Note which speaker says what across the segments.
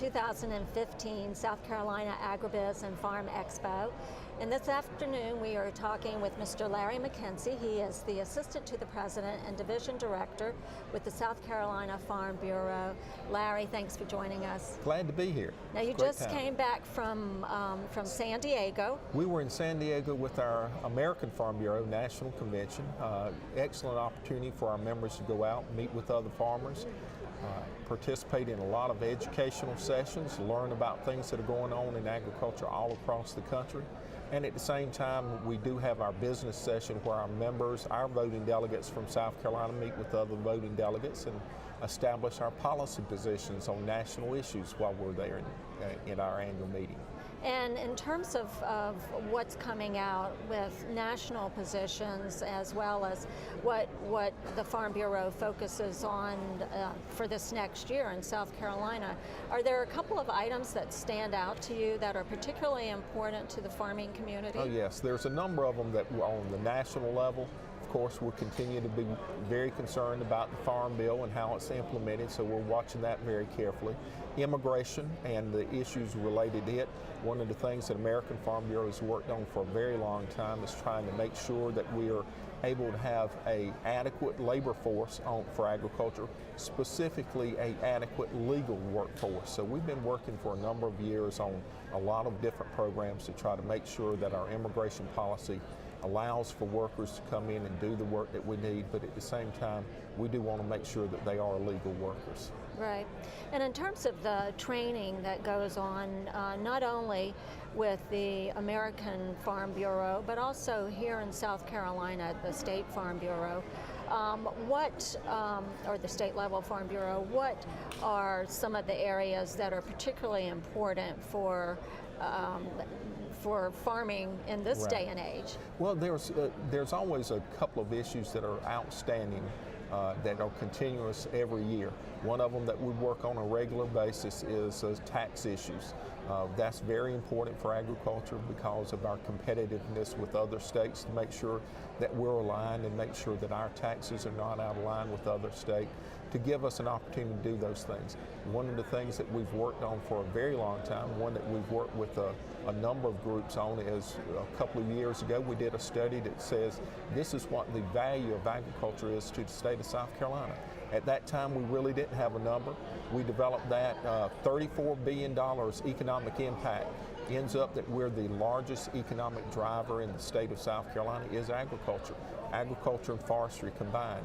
Speaker 1: 2015 South Carolina AgriBiz and Farm Expo. And this afternoon we are talking with Mr. Larry McKenzie. He is the Assistant to the President and Division Director with the South Carolina Farm Bureau. Larry, thanks for joining us.
Speaker 2: Glad to be here.
Speaker 1: Now you just came back from San Diego.
Speaker 2: We were in San Diego with our American Farm Bureau National Convention. Excellent opportunity for our members to go out and meet with other farmers. Participate in a lot of educational sessions, learn about things that are going on in agriculture all across the country. And at the same time, we do have our business session where our members, our voting delegates from South Carolina meet with other voting delegates and establish our policy positions on national issues while we're there in our annual meeting.
Speaker 1: And in terms of what's coming out with national positions as well as what the Farm Bureau focuses on for this next year in South Carolina, are there a couple of items that stand out to you that are particularly important to the farming community?
Speaker 2: Oh yes, there's a number of them that are on the national level. Of course, we'll continue to be very concerned about the Farm Bill and how it's implemented, so we're watching that very carefully. Immigration and the issues related to it. One of the things that American Farm Bureau has worked on for a very long time is trying to make sure that we are able to have an adequate labor force for agriculture, specifically an adequate legal workforce. So we've been working for a number of years on a lot of different programs to try to make sure that our immigration policy allows for workers to come in and do the work that we need, but at the same time, we do want to make sure that they are legal workers.
Speaker 1: Right. And in terms of the training that goes on, not only with the American Farm Bureau, but also here in South Carolina, the State Farm Bureau, or the state level Farm Bureau, what are some of the areas that are particularly important for farming in this day and age?
Speaker 2: Well, there's always a couple of issues that are outstanding that are continuous every year. One of them that we work on a regular basis is tax issues. That's very important for agriculture because of our competitiveness with other states, to make sure that we're aligned and make sure that our taxes are not out of line with other states, to give us an opportunity to do those things. One of the things that we've worked on for a very long time, one that we've worked with a number of groups on, is a couple of years ago we did a study that says this is what the value of agriculture is to the state of South Carolina. At that time, we really didn't have a number. We developed that $34 billion economic impact. Ends up that we're the largest economic driver in the state of South Carolina is agriculture. Agriculture and forestry combined.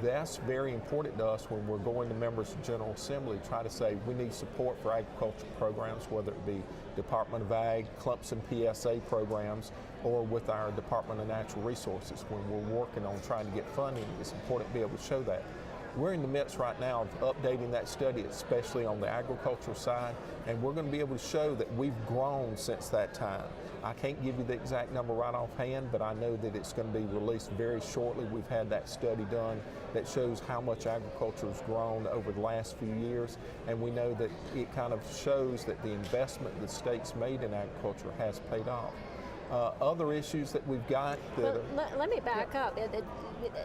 Speaker 2: That's very important to us when we're going to members of General Assembly, try to say we need support for agriculture programs, whether it be Department of Ag, Clemson PSA programs, or with our Department of Natural Resources. When we're working on trying to get funding, it's important to be able to show that. We're in the midst right now of updating that study, especially on the agricultural side, and we're going to be able to show that we've grown since that time. I can't give you the exact number right offhand, but I know that it's going to be released very shortly. We've had that study done that shows how much agriculture has grown over the last few years, and we know that it kind of shows that the investment the state's made in agriculture has paid off. Other issues that we've got that
Speaker 1: let me back up.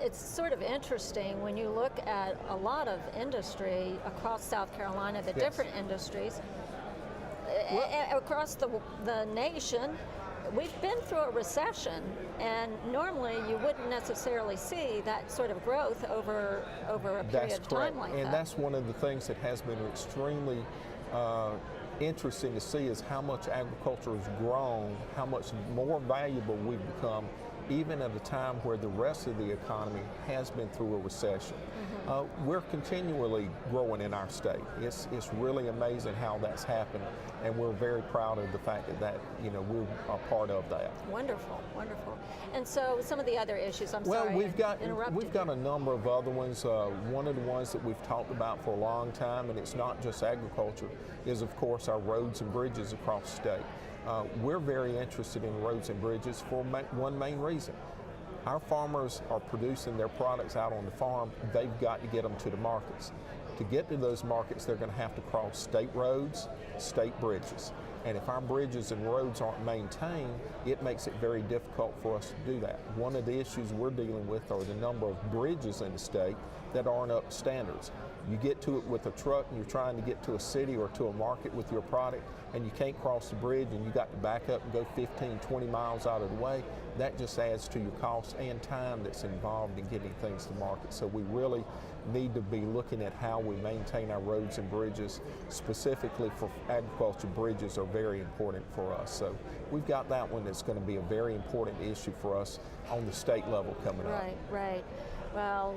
Speaker 1: It's sort of interesting when you look at a lot of industry across South Carolina, the different industries, across the nation. We've been through a recession, and normally you wouldn't necessarily see that sort of growth over a period of time like that.
Speaker 2: And that's one of the things that has been extremely interesting to see is how much agriculture has grown, how much more valuable we've become, even at a time where the rest of the economy has been through a recession. We're continually growing in our state. It's really amazing how that's happened, and we're very proud of the fact that we're a part of that.
Speaker 1: Wonderful, wonderful. And so some of the other issues,
Speaker 2: we've got a number of other ones. One of the ones that we've talked about for a long time, and it's not just agriculture, is of course our roads and bridges across the state. We're very interested in roads and bridges for one main reason. Our farmers are producing their products out on the farm. They've got to get them to the markets. To get to those markets, they're going to have to cross state roads, state bridges. And if our bridges and roads aren't maintained, it makes it very difficult for us to do that. One of the issues we're dealing with are the number of bridges in the state that aren't up to standards. You get to it with a truck and you're trying to get to a city or to a market with your product and you can't cross the bridge and you got to back up and go 15, 20 miles out of the way, that just adds to your cost and time that's involved in getting things to market. So we really need to be looking at how we maintain our roads and bridges. Specifically for agriculture, bridges are very important for us. So we've got that one that's going to be a very important issue for us on the state level coming up.
Speaker 1: Right, right. Well,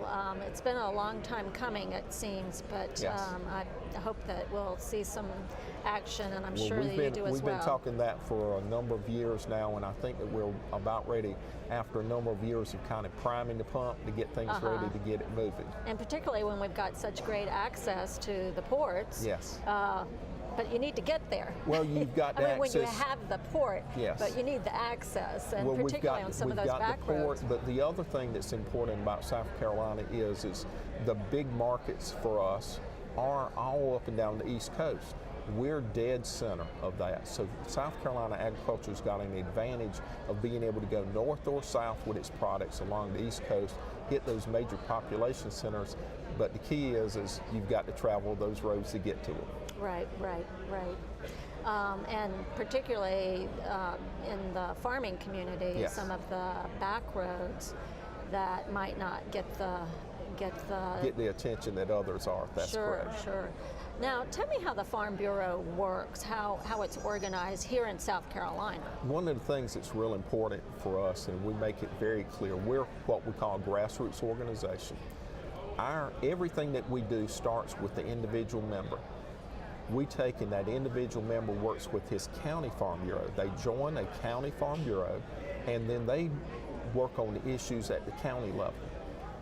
Speaker 1: it's been a long time coming, it seems, but
Speaker 2: Yes.
Speaker 1: I hope that we'll see some action, and I'm
Speaker 2: Well,
Speaker 1: sure that you do as
Speaker 2: we've
Speaker 1: well.
Speaker 2: been talking that for a number of years now, and I think that we're about ready, after a number of years of kind of priming the pump, to get things ready to get it moving.
Speaker 1: And particularly when we've got such great access to the ports.
Speaker 2: Yes.
Speaker 1: But you need to get there.
Speaker 2: Well, you've got
Speaker 1: I mean, when you
Speaker 2: access.
Speaker 1: have the port,
Speaker 2: Yes.
Speaker 1: but you need the access, and
Speaker 2: Well,
Speaker 1: particularly on some of those back
Speaker 2: the port,
Speaker 1: roads.
Speaker 2: but the other thing that's important about South Carolina is the big markets for us are all up and down the East Coast. We're dead center of that. So South Carolina agriculture's got an advantage of being able to go north or south with its products along the East Coast, hit those major population centers. But the key is you've got to travel those roads to get to it.
Speaker 1: Right, right, right. And particularly in the farming community,
Speaker 2: Yes.
Speaker 1: some of the back roads that might not get the
Speaker 2: attention that others are. That's
Speaker 1: sure,
Speaker 2: correct.
Speaker 1: sure. Now, tell me how the Farm Bureau works, how it's organized here in South Carolina.
Speaker 2: One of the things that's real important for us, and we make it very clear, we're what we call a grassroots organization. Everything that we do starts with the individual member. We take, and that individual member works with his county farm bureau. They join a county farm bureau, and then they work on the issues at the county level.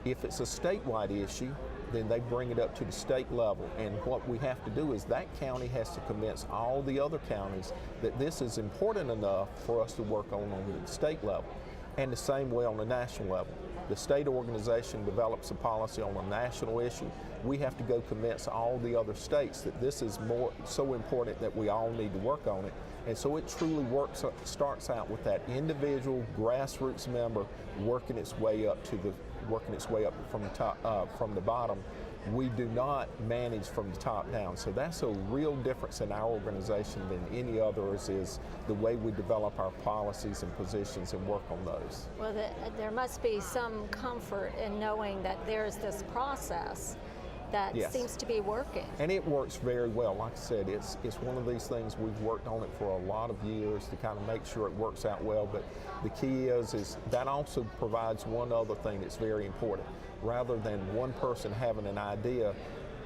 Speaker 2: If it's a statewide issue, then they bring it up to the state level. And what we have to do is that county has to convince all the other counties that this is important enough for us to work on the state level. And the same way on the national level. The state organization develops a policy on a national issue. We have to go convince all the other states that this is so important that we all need to work on it. And so it truly starts out with that individual grassroots member working its way up from the top, from the bottom. We do not manage from the top down. So that's a real difference in our organization than any others, is the way we develop our policies and positions and work on those.
Speaker 1: Well, there must be some comfort in knowing that there's this process that
Speaker 2: Yes.
Speaker 1: seems to be working.
Speaker 2: And it works very well. Like I said, it's one of these things, we've worked on it for a lot of years to kind of make sure it works out well. But the key is that also provides one other thing that's very important. Rather than one person having an idea,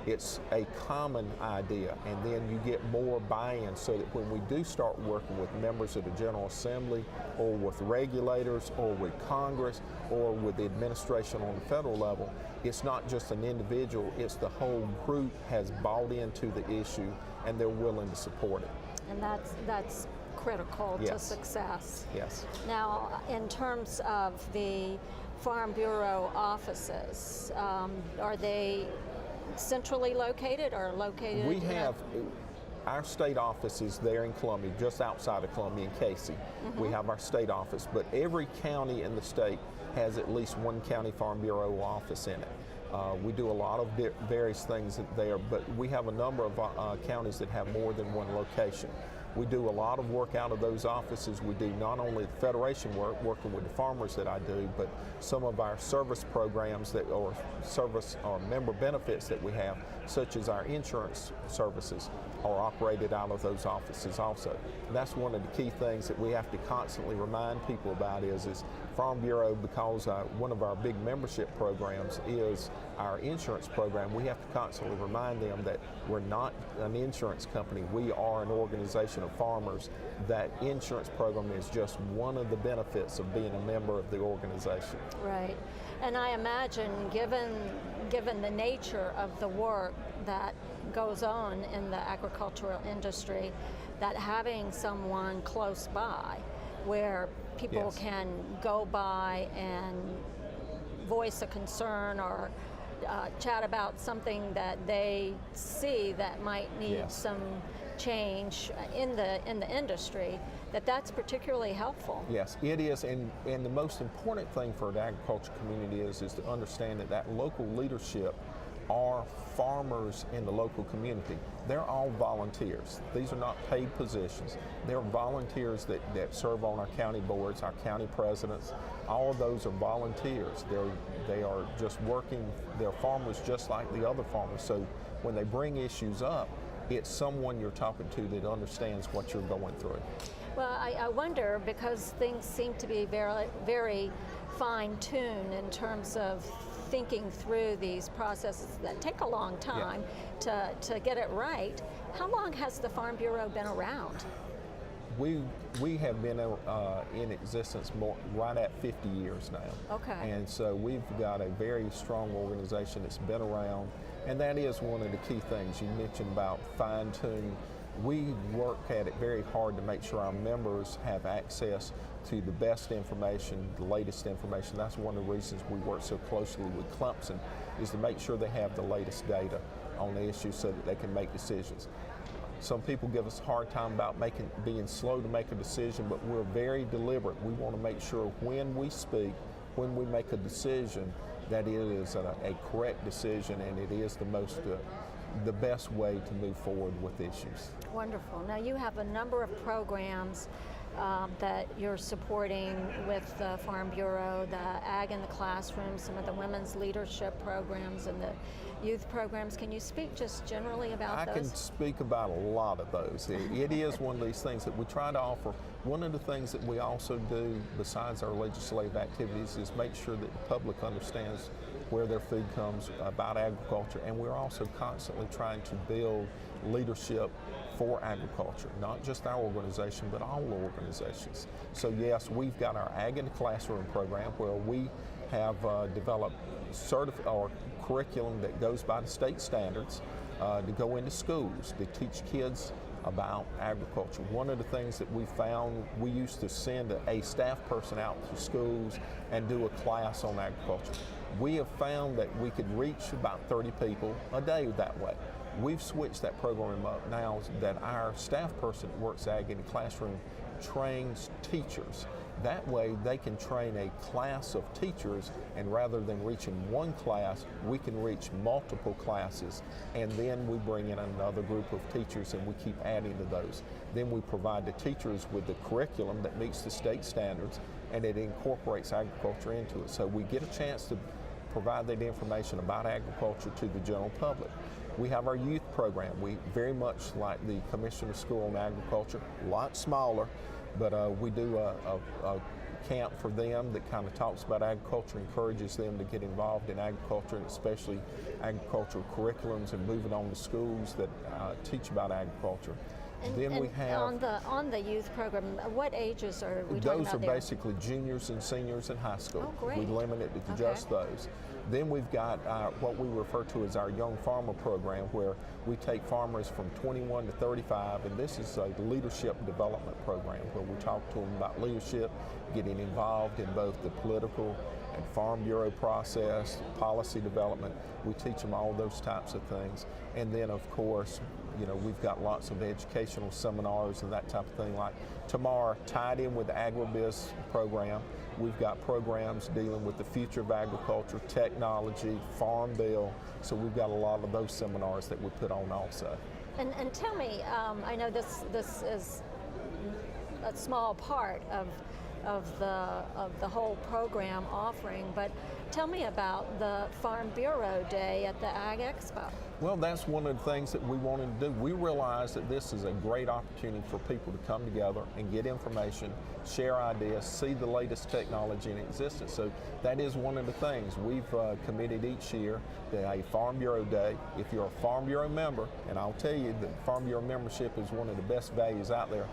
Speaker 2: it's a common idea, and then you get more buy-in, so that when we do start working with members of the General Assembly or with regulators or with Congress or with the administration on the federal level, it's not just an individual, it's the whole group has bought into the issue and they're willing to support it.
Speaker 1: And that's critical to
Speaker 2: Yes.
Speaker 1: success.
Speaker 2: Yes.
Speaker 1: Now, in terms of the Farm Bureau offices, are they centrally located or located?
Speaker 2: We have our state office is there in Columbia, just outside of Columbia in Casey. We have our state office, but every county in the state has at least one county farm bureau office in it. We do a lot of various things there, but we have a number of counties that have more than one location. We do a lot of work out of those offices. We do not only the Federation work, working with the farmers that I do, but some of our service programs or service or member benefits that we have, such as our insurance services, are operated out of those offices also. And that's one of the key things that we have to constantly remind people about is Farm Bureau, because one of our big membership programs is our insurance program. We have to constantly remind them that we're not an insurance company. We are an organization of farmers. That insurance program is just one of the benefits of being a member of the organization.
Speaker 1: Right. And I imagine, given the nature of the work that goes on in the agricultural industry, that having someone close by where people
Speaker 2: Yes.
Speaker 1: can go by and voice a concern or chat about something that they see that might need
Speaker 2: Yes.
Speaker 1: some change in the industry, that's particularly helpful.
Speaker 2: Yes, it is, and the most important thing for the agriculture community is to understand that local leadership are farmers in the local community. They're all volunteers. These are not paid positions. They're volunteers that serve on our county boards, our county presidents. All of those are volunteers. They are just working, they're farmers just like the other farmers. So when they bring issues up, it's someone you're talking to that understands what you're going through.
Speaker 1: Well, I wonder, because things seem to be very, very fine-tuned in terms of thinking through these processes that take a long time to get it right. How long has the Farm Bureau been around?
Speaker 2: We have been in existence right at 50 years now.
Speaker 1: Okay.
Speaker 2: And so we've got a very strong organization that's been around, and that is one of the key things you mentioned about fine-tune. We work at it very hard to make sure our members have access to the best information, the latest information. That's one of the reasons we work so closely with Clemson, is to make sure they have the latest data on the issue so that they can make decisions. Some people give us a hard time about being slow to make a decision, but we're very deliberate. We want to make sure when we speak, when we make a decision, that it is a correct decision and it is the best way to move forward with issues.
Speaker 1: Wonderful. Now you have a number of programs that you're supporting with the Farm Bureau, the Ag in the Classroom, some of the women's leadership programs and the youth programs. Can you speak just generally about those?
Speaker 2: I can speak about a lot of those. It is one of these things that we try to offer. One of the things that we also do besides our legislative activities is make sure that the public understands where their food comes, about agriculture, and we're also constantly trying to build leadership for agriculture, not just our organization, but all organizations. So yes, we've got our Ag in the Classroom program where we have developed curriculum that goes by the state standards to go into schools to teach kids about agriculture. One of the things that we found, we used to send a staff person out to schools and do a class on agriculture. We have found that we could reach about 30 people a day that way. We've switched that program up now that our staff person that works Ag in the Classroom trains teachers. That way they can train a class of teachers, and rather than reaching one class, we can reach multiple classes, and then we bring in another group of teachers and we keep adding to those. Then we provide the teachers with the curriculum that meets the state standards, and it incorporates agriculture into it. So we get a chance to provide that information about agriculture to the general public. We have our youth program. We very much like the Commissioner School on Agriculture, a lot smaller, but we do a camp for them that kind of talks about agriculture, encourages them to get involved in agriculture, and especially agricultural curriculums, and moving on to schools that teach about agriculture. Then we have
Speaker 1: on the youth program. What ages are we talking about
Speaker 2: there? Those are
Speaker 1: there?
Speaker 2: basically juniors and seniors in high school.
Speaker 1: Oh, great.
Speaker 2: We limit it to just those. Then we've got what we refer to as our Young Farmer program, where we take farmers from 21 to 35, and this is a leadership development program where we talk to them about leadership, getting involved in both the political and Farm Bureau process, policy development. We teach them all those types of things. And then, of course, you know, we've got lots of educational seminars and that type of thing. Like tomorrow, tied in with the AgriBiz program, we've got programs dealing with the future of agriculture, technology, farm bill. So we've got a lot of those seminars that we put on also.
Speaker 1: And tell me, I know this is a small part of the whole program offering, but tell me about the Farm Bureau Day at the Ag Expo.
Speaker 2: Well, that's one of the things that we wanted to do. We realized that this is a great opportunity for people to come together and get information, share ideas, see the latest technology in existence. So that is one of the things. We've committed each year to a Farm Bureau Day. If you're a Farm Bureau member, and I'll tell you that Farm Bureau membership is one of the best values out there,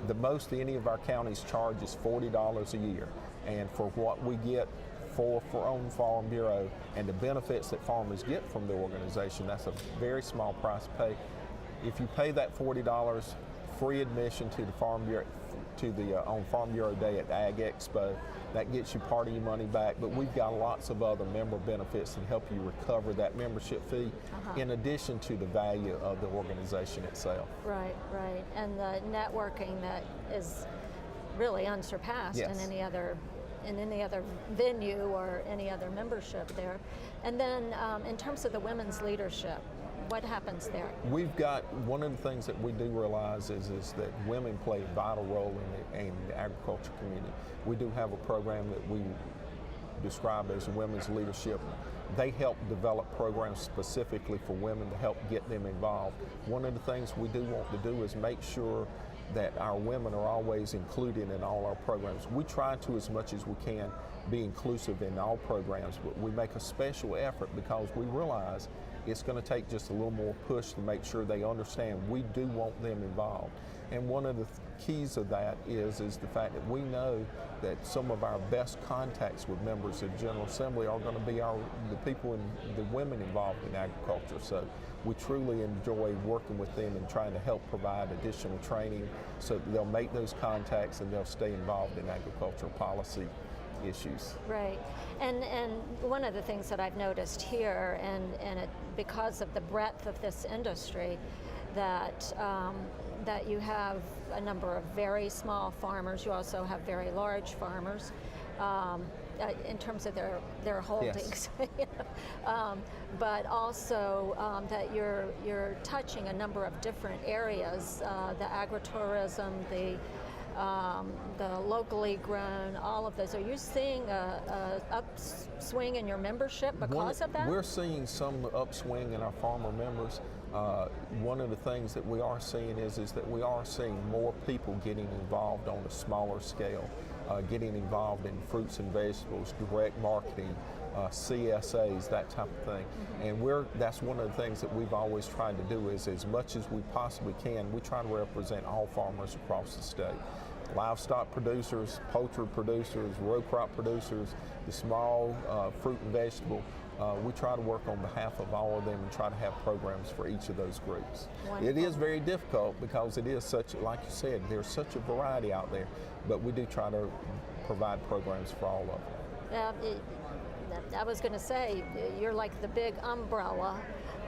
Speaker 2: the most any of our counties charge is $40 a year. And for what we get for own Farm Bureau and the benefits that farmers get from the organization, that's a very small price to pay. If you pay that $40, free admission to the Farm Bureau, on Farm Bureau Day at the Ag Expo, that gets you part of your money back. But we've got lots of other member benefits that help you recover that membership fee, in addition to the value of the organization itself.
Speaker 1: Right, right, and the networking that is really unsurpassed in any other in any other venue or any other membership there. And then in terms of the women's leadership, what happens there?
Speaker 2: We've got, one of the things that we do realize is that women play a vital role in the agriculture community. We do have a program that we describe as women's leadership. They help develop programs specifically for women to help get them involved. One of the things we do want to do is make sure that our women are always included in all our programs. We try to, as much as we can, be inclusive in all programs, but we make a special effort because we realize it's going to take just a little more push to make sure they understand we do want them involved. And one of the keys of that is the fact that we know that some of our best contacts with members of the General Assembly are going to be the people and the women involved in agriculture. So we truly enjoy working with them and trying to help provide additional training so that they'll make those contacts and they'll stay involved in agricultural policy issues.
Speaker 1: Right, and one of the things that I've noticed here, and because of the breadth of this industry, that you have a number of very small farmers. You also have very large farmers in terms of their holdings. Yes. But also that you're touching a number of different areas, the agritourism, the locally grown, all of those. Are you seeing a upswing in your membership because of that?
Speaker 2: We're seeing some upswing in our farmer members. One of the things that we are seeing is that we are seeing more people getting involved on a smaller scale, getting involved in fruits and vegetables, direct marketing, CSAs, that type of thing. Mm-hmm. And that's one of the things that we've always tried to do is, as much as we possibly can, we try to represent all farmers across the state. Livestock producers, poultry producers, row crop producers, the small fruit and vegetable. We try to work on behalf of all of them and try to have programs for each of those groups. Wonderful. It is very difficult because it is such, like you said, there's such a variety out there, but we do try to provide programs for all of them.
Speaker 1: I was going to say, you're like the big umbrella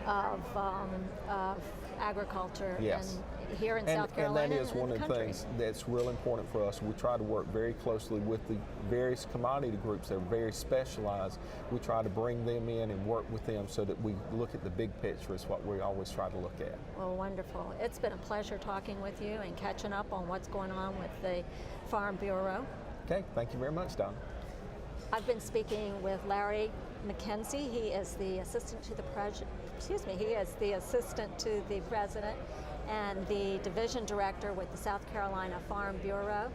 Speaker 1: of agriculture.
Speaker 2: Yes.
Speaker 1: And here in South Carolina.
Speaker 2: And that is one of the things that's real important for us. We try to work very closely with the various commodity groups that are very specialized. We try to bring them in and work with them so that we look at the big picture is what we always try to look at.
Speaker 1: Well, wonderful. It's been a pleasure talking with you and catching up on what's going on with the Farm Bureau.
Speaker 2: Okay, thank you very much, Don.
Speaker 1: I've been speaking with Larry McKenzie. He is the assistant to the president. He is the assistant to the president and the division director with the South Carolina Farm Bureau.